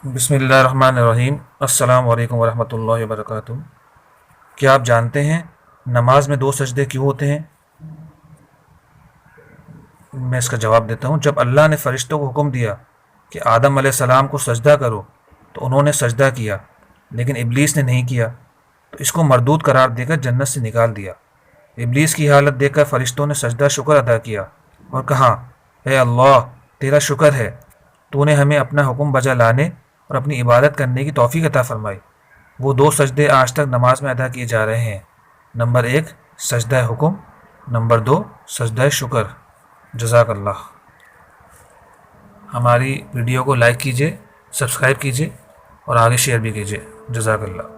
بسم اللہ الرحمن الرحیم۔ السلام علیکم ورحمۃ اللہ وبرکاتہ۔ کیا آپ جانتے ہیں نماز میں 2 سجدے کیوں ہوتے ہیں؟ میں اس کا جواب دیتا ہوں۔ جب اللہ نے فرشتوں کو حکم دیا کہ آدم علیہ السلام کو سجدہ کرو تو انہوں نے سجدہ کیا، لیکن ابلیس نے نہیں کیا، تو اس کو مردود قرار دے کر جنت سے نکال دیا۔ ابلیس کی حالت دیکھ کر فرشتوں نے سجدہ شکر ادا کیا اور کہا، اے اللہ، تیرا شکر ہے، تو نے ہمیں اپنا حکم بجا لانے اور اپنی عبادت کرنے کی توفیق عطا فرمائی۔ وہ 2 سجدے آج تک نماز میں ادا کیے جا رہے ہیں۔ نمبر 1 سجدہ حکم، نمبر 2 سجدہ شکر۔ جزاک اللہ۔ ہماری ویڈیو کو لائک کیجیے، سبسکرائب کیجیے اور آگے شیئر بھی کیجیے۔ جزاک اللہ۔